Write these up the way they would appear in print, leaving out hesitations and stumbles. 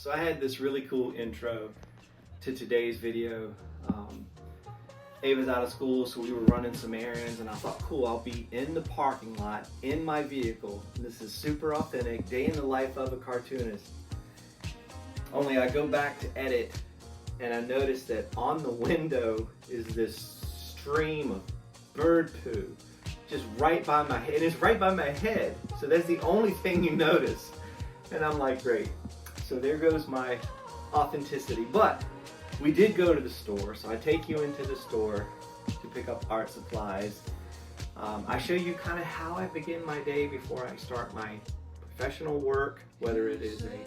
So I had this really cool intro to today's video. Ava's out of school, so we were running some errands, and I thought, cool, I'll be in the parking lot in my vehicle. This is super authentic, day in the life of a cartoonist. Only I go back to edit, and I notice that on the window is this stream of bird poo, just right by my head. It's right by my head, so that's the only thing you notice. And I'm like, great. So there goes my authenticity. But we did go to the store, so I take you into the store to pick up art supplies. I show you kind of how I begin my day before I start my professional work, whether it is a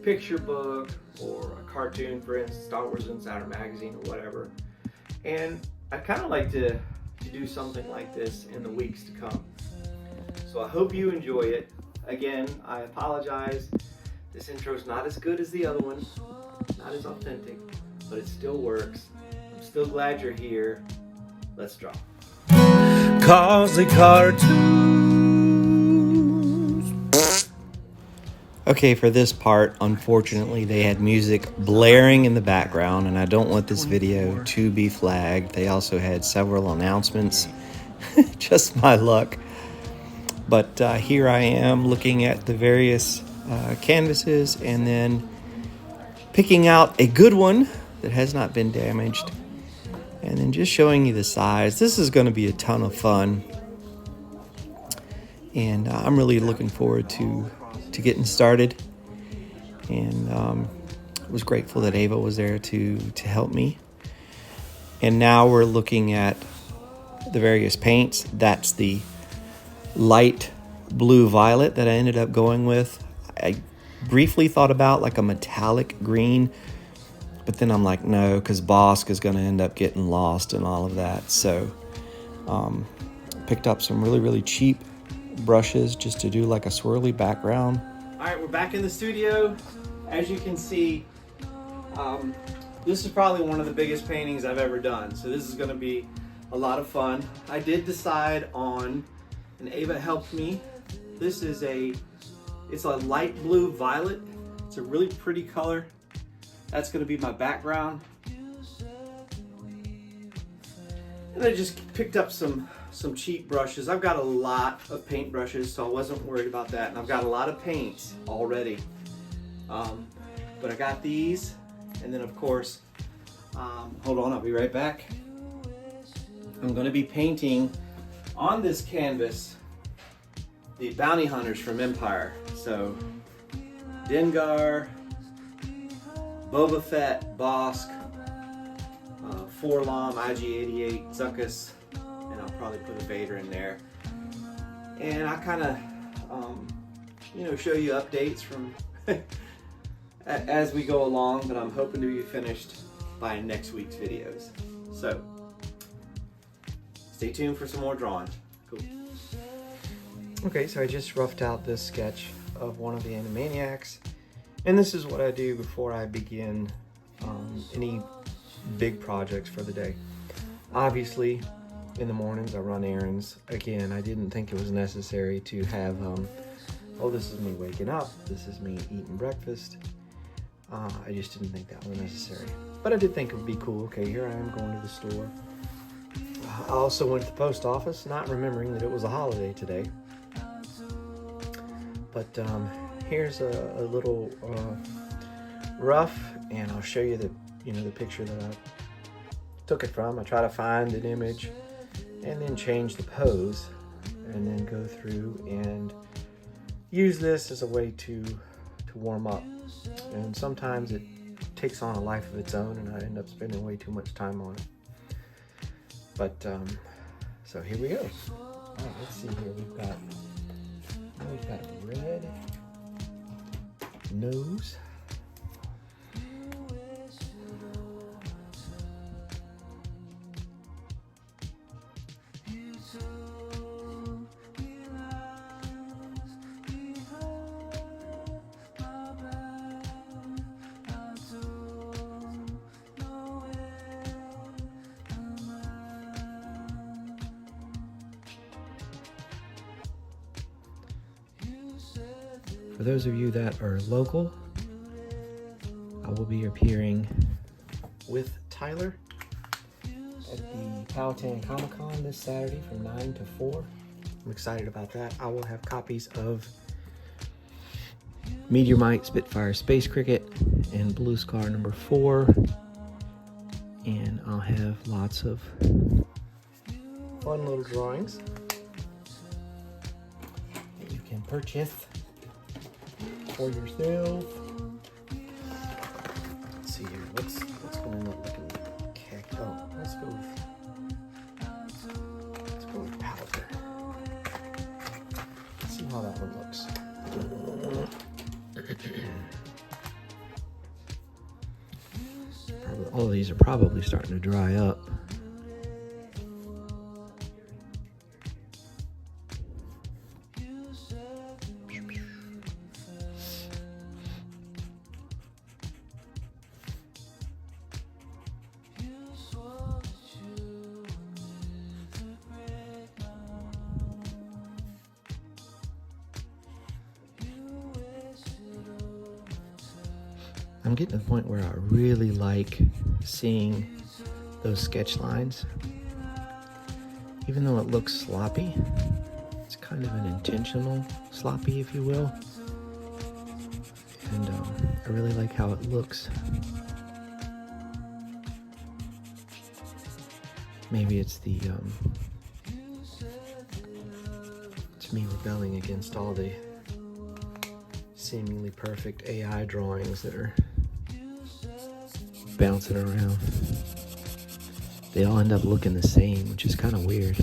picture book or a cartoon, for instance, Star Wars Insider magazine or whatever. And I kind of like to do something like this in the weeks to come. So I hope you enjoy it. Again, I apologize. This intro is not as good as the other one, not as authentic, but it still works. I'm still glad you're here. Let's draw. Cause the cartoons. Okay, for this part, unfortunately, they had music blaring in the background, and I don't want this video to be flagged. They also had several announcements. Just my luck. But here I am looking at the various canvases and then picking out a good one that has not been damaged, and then just showing you the size. This is going to be a ton of fun, and I'm really looking forward to getting started. And I was grateful that Ava was there to help me. And now we're looking at the various paints. That's the light blue violet that I ended up going with. I briefly thought about like a metallic green, but then I'm like, no, because Bosk is going to end up getting lost and all of that. So picked up some really cheap brushes just to do like a swirly background. All right, we're back in the studio. As you can see, this is probably one of the biggest paintings I've ever done. So this is going to be a lot of fun. I did decide on, and Ava helped me. This is it's a light blue violet. It's a really pretty color. That's going to be my background. And I just picked up some cheap brushes. I've got a lot of paint brushes, so I wasn't worried about that. And I've got a lot of paints already. But I got these, and then of course, hold on, I'll be right back. I'm going to be painting on this canvas the bounty hunters from Empire. So Dengar, Boba Fett, Bosk, Forlom, IG-88, Zuckuss, and I'll probably put a Vader in there. And I kind of, show you updates from as we go along, but I'm hoping to be finished by next week's videos. So stay tuned for some more drawing. Cool. Okay, so I just roughed out this sketch of one of the Animaniacs, and this is what I do before I begin any big projects for the day. Obviously, in the mornings I run errands. Again, I didn't think it was necessary to have, oh, this is me waking up, this is me eating breakfast. I just didn't think that was necessary. But I did think it would be cool. Okay, here I am going to the store. I also went to the post office, not remembering that it was a holiday today. But here's a little rough, and I'll show you the picture that I took it from. I try to find an image and then change the pose, and then go through and use this as a way to warm up. And sometimes it takes on a life of its own, and I end up spending way too much time on it. But so here we go. All right, let's see here. We've got red nose. For those of you that are local, I will be appearing with Tyler at the Powhatan Comic-Con this Saturday from 9 to 4. I'm excited about that. I will have copies of Meteorite, Spitfire, Space Cricket, and Blue Scar number 4. And I'll have lots of fun little drawings that you can purchase for yourself. Let's see here. What's going on looking okay. Oh, let's go with powder. Let's see how that one looks. All of these are probably starting to dry up. I'm getting to the point where I really like seeing those sketch lines. Even though it looks sloppy, it's kind of an intentional sloppy, if you will. And I really like how it looks. Maybe it's the it's me rebelling against all the seemingly perfect AI drawings that are bouncing around. They all end up looking the same, which is kind of weird.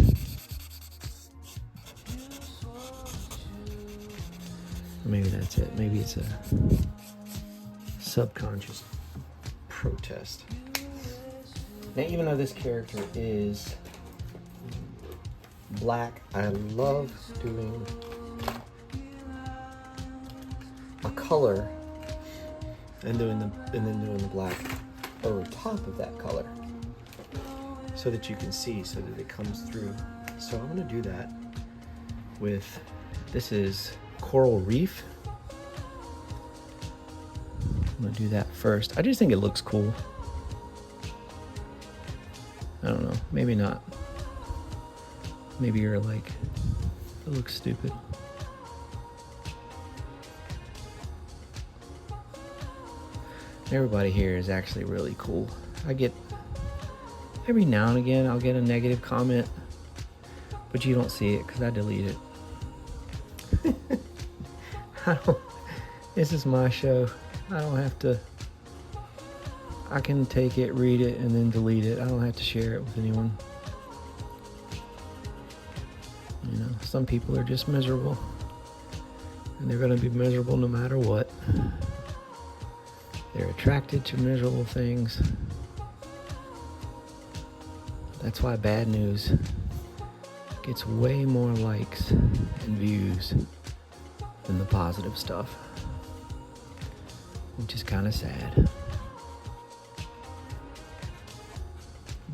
Maybe that's it. Maybe it's a subconscious protest. Now, even though this character is black, I love doing a color and then doing the black over top of that color so that you can see, so that it comes through. So I'm going to do that with, this is Coral Reef. I'm going to do that first. I just think it looks cool. I don't know, maybe not. Maybe you're like, it looks stupid. Everybody here is actually really cool. I get, every now and again, I'll get a negative comment, but you don't see it because I delete it. This is my show. I don't have to, I can take it, read it, and then delete it. I don't have to share it with anyone. You know, some people are just miserable, and they're going to be miserable no matter what. They're attracted to miserable things. That's why bad news gets way more likes and views than the positive stuff, which is kind of sad.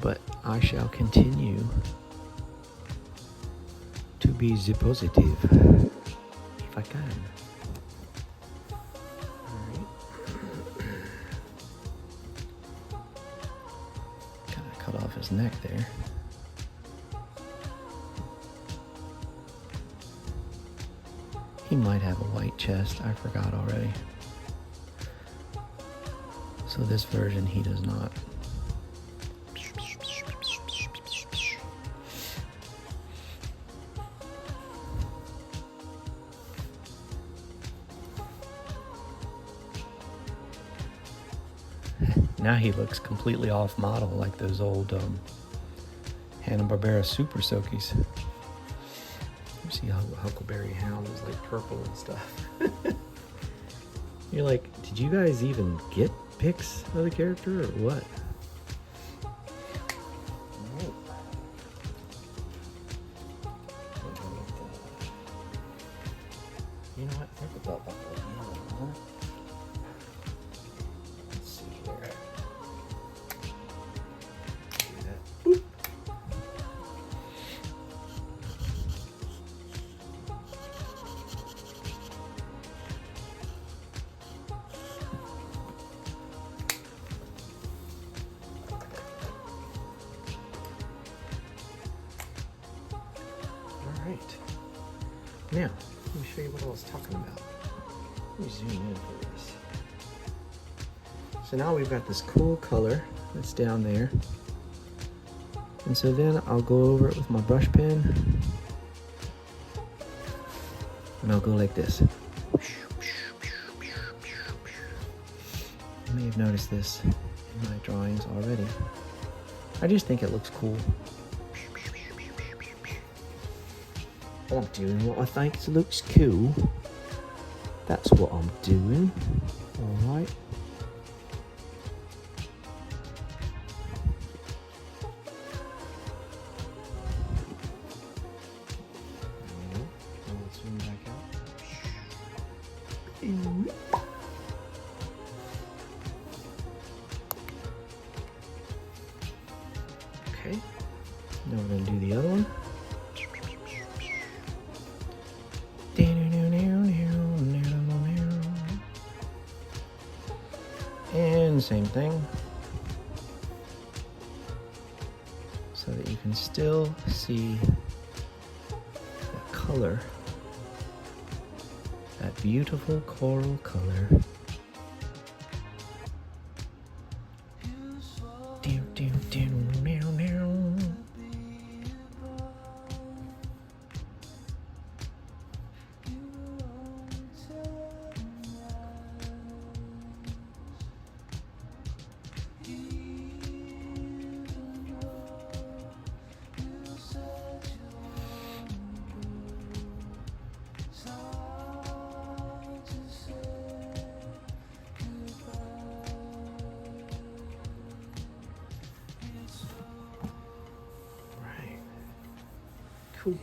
But I shall continue to be the positive if I can. Cut off his neck there. He might have a white chest, I forgot already. So this version he does not. Now he looks completely off model, like those old Hanna-Barbera Super Soakies. You see how Huckleberry Hound is like purple and stuff. You're like, did you guys even get pics of the character or what? You know what? Think about that. Let's see here. Do that. Boop. Now, let me show you what I was talking about. Let me zoom in for this. So now we've got this cool color that's down there. And so then I'll go over it with my brush pen. And I'll go like this. You may have noticed this in my drawings already. I just think it looks cool. I'm doing what I think looks cool. That's what I'm doing. Alright. Zoom back out. Okay. Now we're going to do the other one. And same thing. So that you can still see that color. That beautiful coral color. Cool.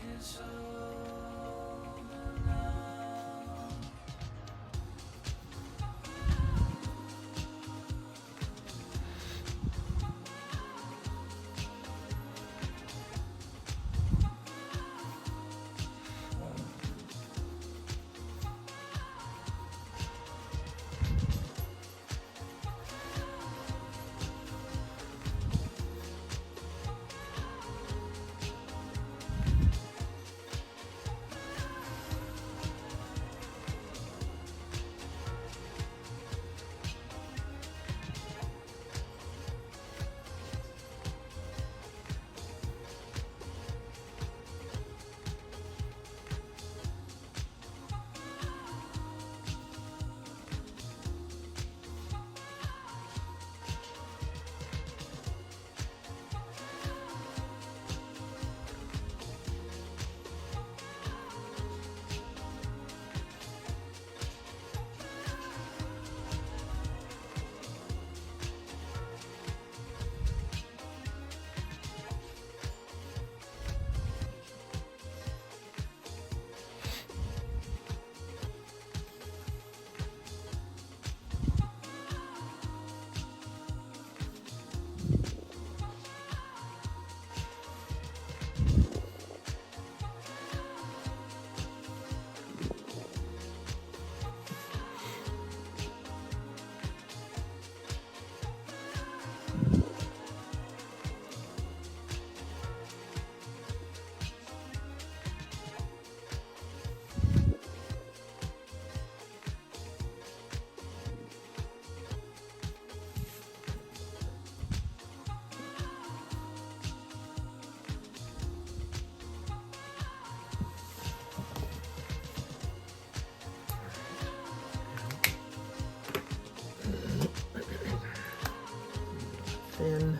Thin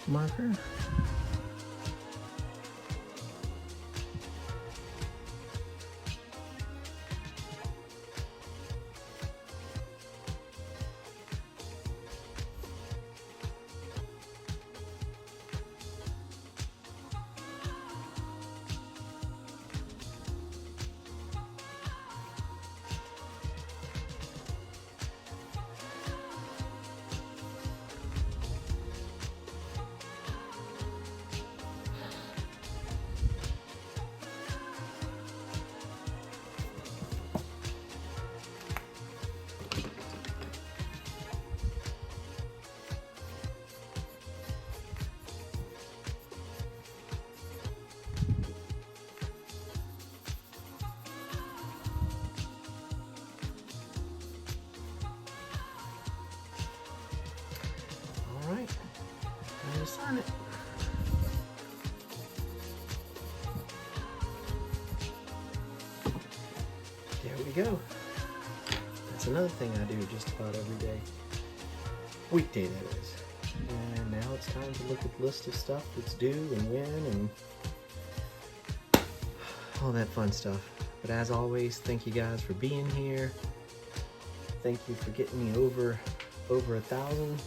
marker. Sign it. There we go. That's another thing I do just about every day. Weekday, that is. And now it's time to look at the list of stuff that's due and when and all that fun stuff. But as always, thank you guys for being here. Thank you for getting me over 1,000.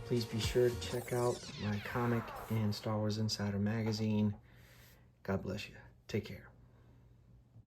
Please be sure to check out my comic and Star Wars Insider magazine. God bless you. Take care.